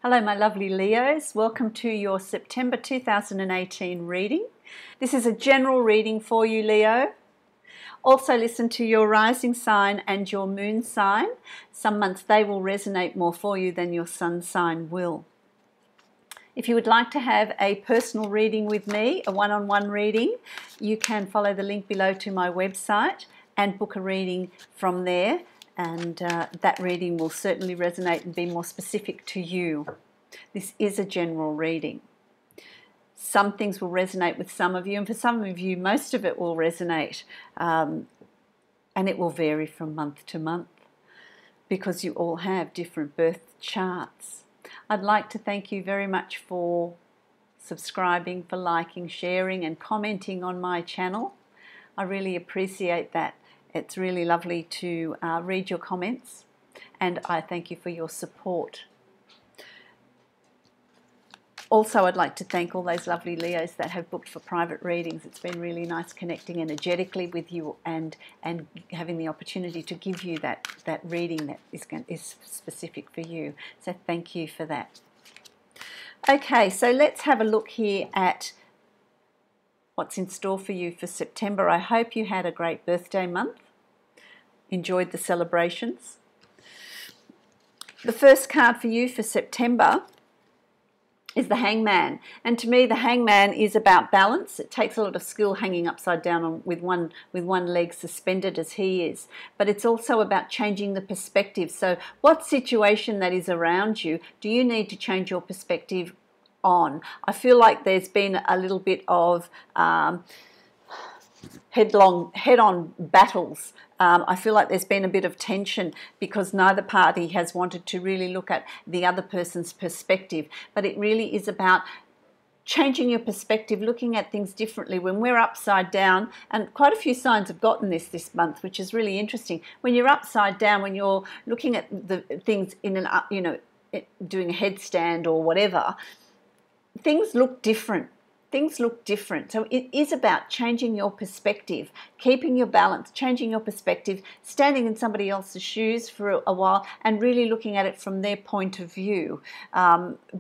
Hello my lovely Leos, welcome to your September 2018 reading. This is a general reading for you, Leo. Also listen to your rising sign and your moon sign. Some months they will resonate more for you than your sun sign will. If you would like to have a personal reading with me, a one-on-one reading, you can follow the link below to my website and book a reading from there. And that reading will certainly resonate and be more specific to you. This is a general reading. Some things will resonate with some of you, and for some of you, most of it will resonate. And it will vary from month to month because you all have different birth charts. I'd like to thank you very much for subscribing, for liking, sharing, and commenting on my channel. I really appreciate that. It's really lovely to read your comments, and I thank you for your support. Also, I'd like to thank all those lovely Leos that have booked for private readings. It's been really nice connecting energetically with you and having the opportunity to give you that reading that is specific for you. So thank you for that. Okay, so let's have a look here at what's in store for you for September. I hope you had a great birthday month. Enjoyed the celebrations. The first card for you for September is the Hangman, and to me the Hangman is about balance. It takes a lot of skill hanging upside down with one leg suspended as he is, but it's also about changing the perspective. So what situation that is around you do you need to change your perspective on? I feel like there's been a little bit of head-on battles. I feel like there's been a bit of tension because neither party has wanted to really look at the other person's perspective. But it really is about changing your perspective, looking at things differently. When we're upside down, and quite a few signs have gotten this month, which is really interesting. When you're upside down, when you're looking at the things in an doing a headstand or whatever, things look different. Things look different. So it is about changing your perspective, keeping your balance, changing your perspective, standing in somebody else's shoes for a while and really looking at it from their point of view.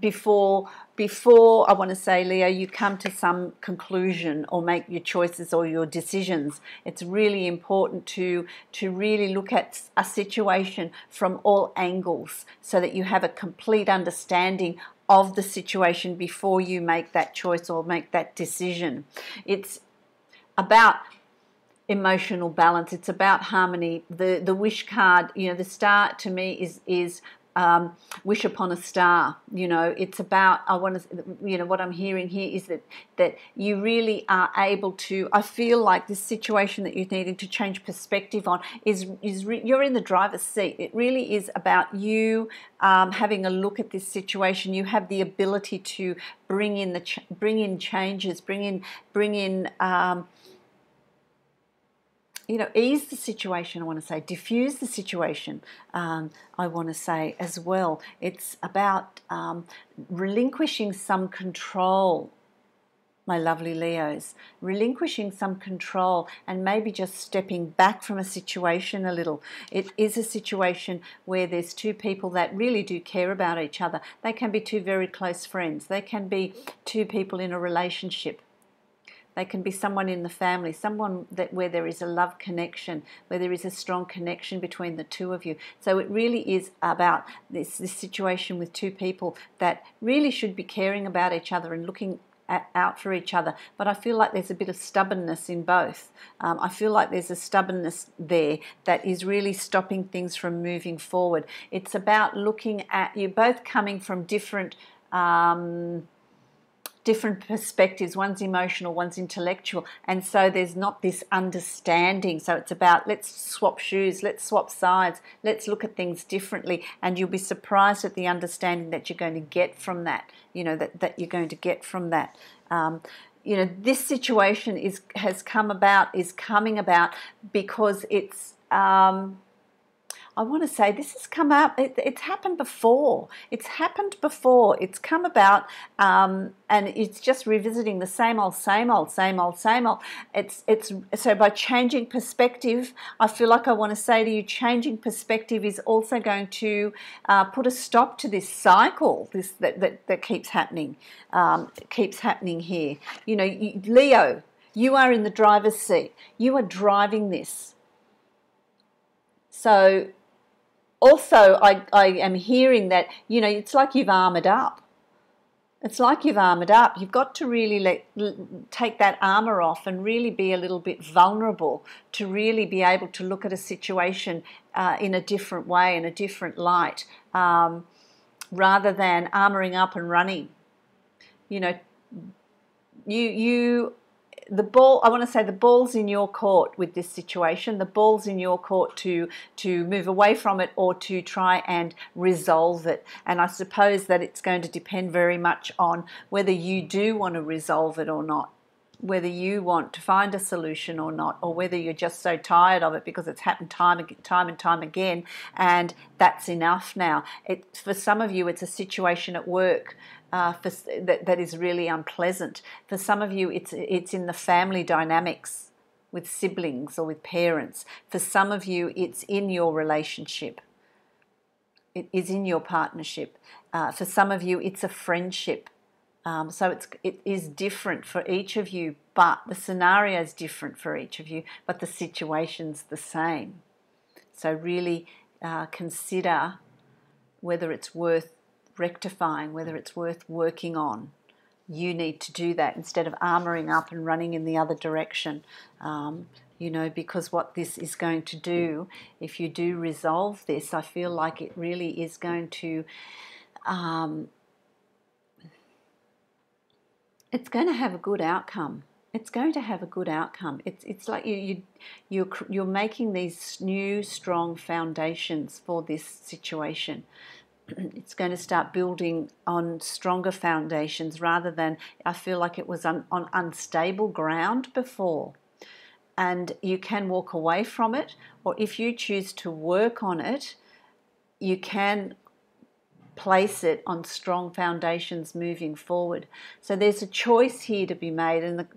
Before I want to say, Leo, you come to some conclusion or make your choices or your decisions. It's really important to really look at a situation from all angles so that you have a complete understanding of the situation before you make that choice or make that decision. It's about emotional balance. It's about harmony. The wish card, the star to me is wish upon a star. It's about, what I'm hearing here is that you really are able to, I feel like this situation that you're needing to change perspective on you're in the driver's seat. It really is about you having a look at this situation. You have the ability to bring in changes, bring in ease the situation, I want to say, diffuse the situation, I want to say as well. It's about relinquishing some control, my lovely Leos, relinquishing some control and maybe just stepping back from a situation a little. It is a situation where there's two people that really do care about each other. They can be two very close friends. They can be two people in a relationship. They can be someone in the family, someone where there is a love connection, where there is a strong connection between the two of you. So it really is about this situation with two people that really should be caring about each other and looking out for each other. But I feel like there's a bit of stubbornness in both. I feel like there's a stubbornness there that is really stopping things from moving forward. It's about looking at you both coming from different perspectives. One's emotional, one's intellectual, and so there's not this understanding. So it's about, let's swap shoes, let's swap sides, let's look at things differently, and you'll be surprised at the understanding that you're going to get from that. That you're going to get from that. This situation is coming about because it's I want to say this has come up. It's happened before. It's happened before. It's come about, and it's just revisiting the same old, same old, same old, same old. It's so by changing perspective, I feel like I want to say to you, changing perspective is also going to put a stop to this cycle. That keeps happening. Keeps happening here. You know, Leo, you are in the driver's seat. You are driving this. So also I am hearing that, you know, it's like you've armoured up. It's like you've armoured up. You've got to really take that armour off and really be a little bit vulnerable to really be able to look at a situation in a different way, in a different light, rather than armouring up and running. You know, the ball, I want to say the ball's in your court with this situation. The ball's in your court to move away from it or to try and resolve it. And I suppose that it's going to depend very much on whether you do want to resolve it or not, whether you want to find a solution or not, or whether you're just so tired of it because it's happened time and time again, and that's enough now. For some of you, it's a situation at work that is really unpleasant. For some of you, it's in the family dynamics with siblings or with parents. For some of you, it's in your relationship. It is in your partnership. For some of you, it's a friendship. So it is different for each of you, but the scenario is different for each of you, but the situation's the same. So really consider whether it's worth rectifying, whether it's worth working on. You need to do that instead of armouring up and running in the other direction. You know, because what this is going to do, if you do resolve this, I feel like it really is going to it's going to have a good outcome. It's going to have a good outcome. It's like you're making these new strong foundations for this situation. It's going to start building on stronger foundations rather than, I feel like it was on unstable ground before. And you can walk away from it, or if you choose to work on it, you can place it on strong foundations moving forward. So there's a choice here to be made, and the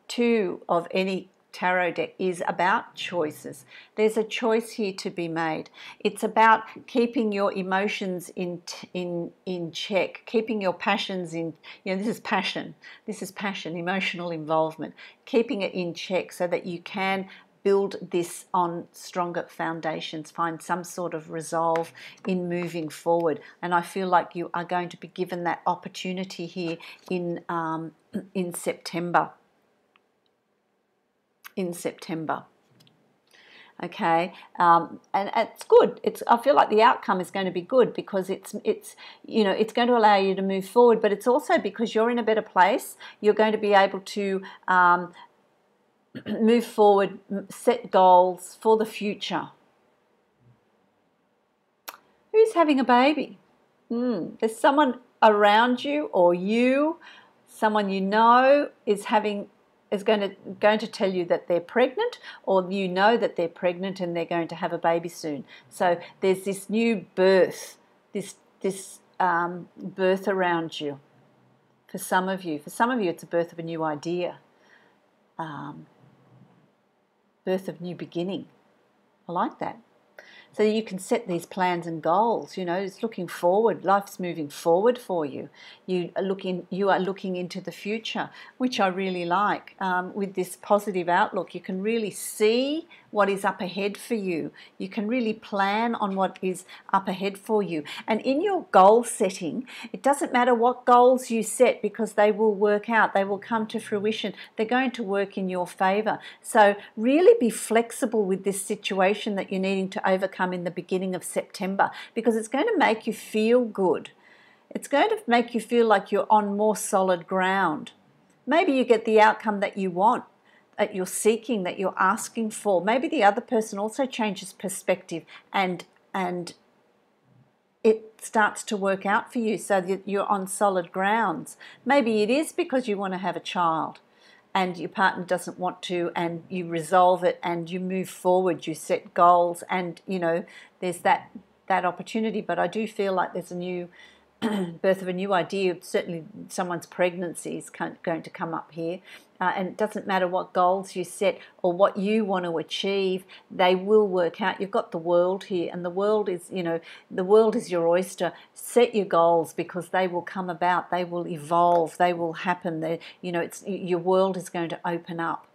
two of any tarot deck is about choices. There's a choice here to be made. It's about keeping your emotions in check, keeping your passions in, you know, this is passion, emotional involvement, keeping it in check so that you can build this on stronger foundations, find some sort of resolve in moving forward. And I feel like you are going to be given that opportunity here in September. Okay, and it's good. I feel like the outcome is going to be good because it's you know, it's going to allow you to move forward, but it's also because you're in a better place. You're going to be able to move forward, set goals for the future. Who's having a baby? There's someone around you, or someone you know is going to tell you that they're pregnant, or you know that they're pregnant and they're going to have a baby soon. So there's this new birth, this birth around you. For some of you, it's a birth of a new idea, birth of new beginning. I like that. So you can set these plans and goals. You know, it's looking forward. Life's moving forward for you. You are looking into the future, which I really like. With this positive outlook, you can really see what is up ahead for you. You can really plan on what is up ahead for you. And in your goal setting, it doesn't matter what goals you set, because they will work out. They will come to fruition. They're going to work in your favor. So really be flexible with this situation that you're needing to overcome in the beginning of September, because it's going to make you feel good. It's going to make you feel like you're on more solid ground. Maybe you get the outcome that you want, that you're seeking, that you're asking for. Maybe the other person also changes perspective and it starts to work out for you so that you're on solid grounds. Maybe it is because you want to have a child. and your partner doesn't want to, and you resolve it and you move forward, you set goals, and you know there's that opportunity. But I do feel like there's a new birth of a new idea. Certainly someone's pregnancy is going to come up here, and it doesn't matter what goals you set or what you want to achieve, they will work out. You've got the world here, and the world is, you know, the world is your oyster. Set your goals, because they will come about, they will evolve, they will happen. They, you know, your world is going to open up.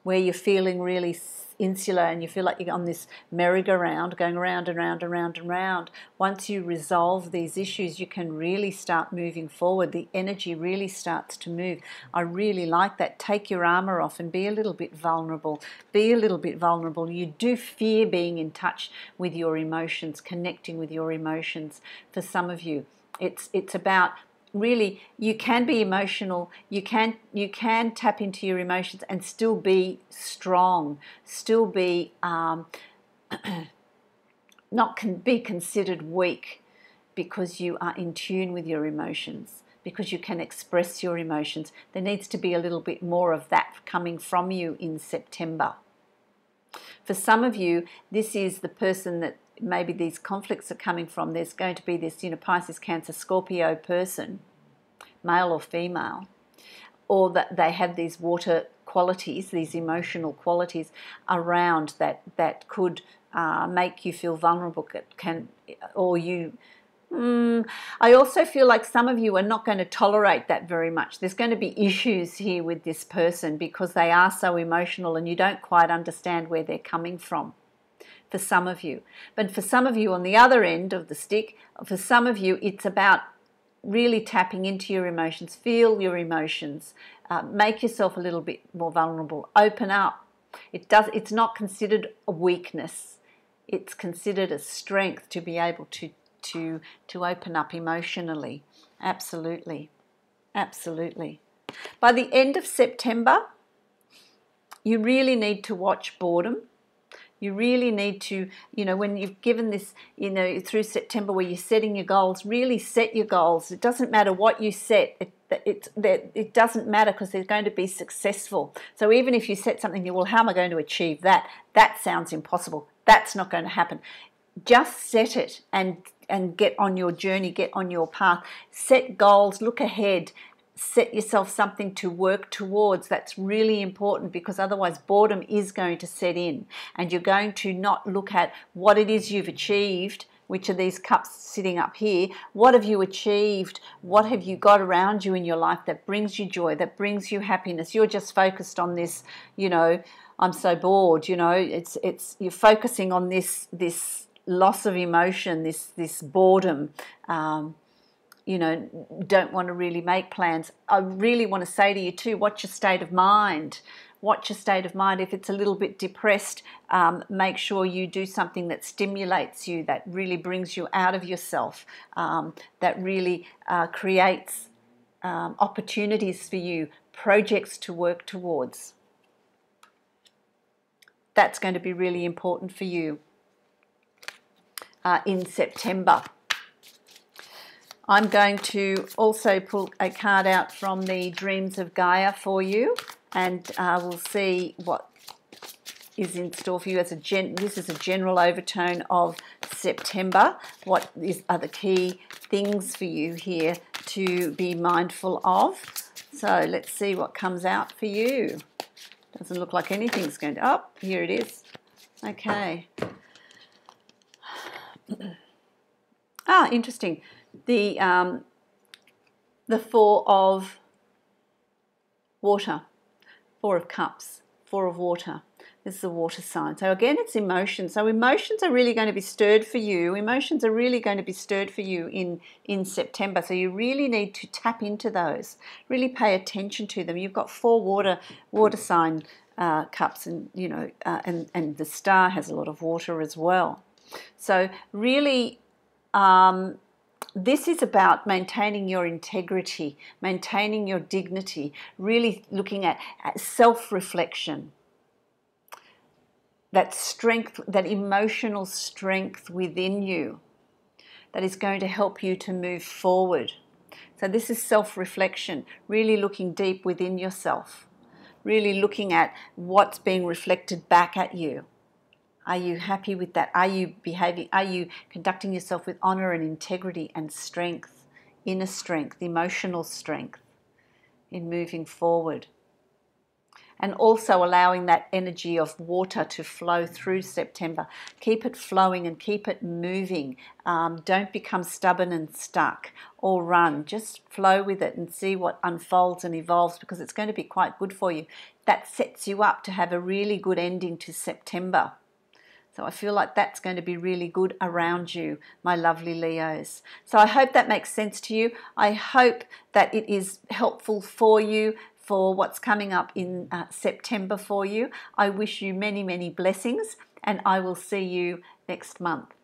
Where you're feeling really insular and you feel like you're on this merry-go-round going around and round and round and round, once you resolve these issues, you can really start moving forward. The energy really starts to move. I really like that. Take your armor off and be a little bit vulnerable. Be a little bit vulnerable. You do fear being in touch with your emotions, connecting with your emotions. For some of you, it's about really, you can be emotional, you can tap into your emotions and still be strong, still be be considered weak, because you are in tune with your emotions, because you can express your emotions. There needs to be a little bit more of that coming from you in September. For some of you, this is the person that maybe these conflicts are coming from. There's going to be this, you know, Pisces, Cancer, Scorpio person, male or female, or that they have these water qualities, these emotional qualities around that could make you feel vulnerable. I also feel like some of you are not going to tolerate that very much. There's going to be issues here with this person because they are so emotional and you don't quite understand where they're coming from. For some of you. But for some of you on the other end of the stick, for some of you, it's about really tapping into your emotions. Feel your emotions. Make yourself a little bit more vulnerable. Open up. It's not considered a weakness. It's considered a strength to be able to open up emotionally. Absolutely. Absolutely. By the end of September, you really need to watch boredom. You really need to, you know, when you've given this, you know, through September where you're setting your goals, really set your goals. It doesn't matter what you set. It doesn't matter, because they're going to be successful. So even if you set something, well, how am I going to achieve that? That sounds impossible. That's not going to happen. Just set it and get on your journey, get on your path. Set goals, look ahead. Set yourself something to work towards. That's really important, because otherwise boredom is going to set in and you're going to not look at what it is you've achieved, which are these cups sitting up here. What have you achieved? What have you got around you in your life that brings you joy, that brings you happiness? You're just focused on this, you know, I'm so bored, you know, you're focusing on this loss of emotion, this boredom. You know, don't want to really make plans. I really want to say to you too, watch your state of mind. Watch your state of mind. If it's a little bit depressed, make sure you do something that stimulates you, that really brings you out of yourself, that really creates opportunities for you, projects to work towards. That's going to be really important for you in September. I'm going to also pull a card out from the Dreams of Gaia for you, and we'll see what is in store for you. This is a general overtone of September. What are the key things for you here to be mindful of? So let's see what comes out for you. Doesn't look like anything's going to... Oh, here it is. Okay. Interesting. The Four of Water, Four of Cups, Four of Water. This is a water sign. So again, it's emotions. So emotions are really going to be stirred for you. Emotions are really going to be stirred for you in September. So you really need to tap into those. Really pay attention to them. You've got four water sign cups, and you know, and the star has a lot of water as well. So really. This is about maintaining your integrity, maintaining your dignity, really looking at self-reflection, that strength, that emotional strength within you that is going to help you to move forward. So this is self-reflection, really looking deep within yourself. really looking at what's being reflected back at you. Are you happy with that? Are you behaving? Are you conducting yourself with honor and integrity and strength, inner strength, emotional strength in moving forward? And also allowing that energy of water to flow through September. Keep it flowing and keep it moving. Don't become stubborn and stuck or run. Just flow with it and see what unfolds and evolves, because it's going to be quite good for you. That sets you up to have a really good ending to September. So I feel like that's going to be really good around you, my lovely Leos. So I hope that makes sense to you. I hope that it is helpful for you for what's coming up in September for you. I wish you many, many blessings, and I will see you next month.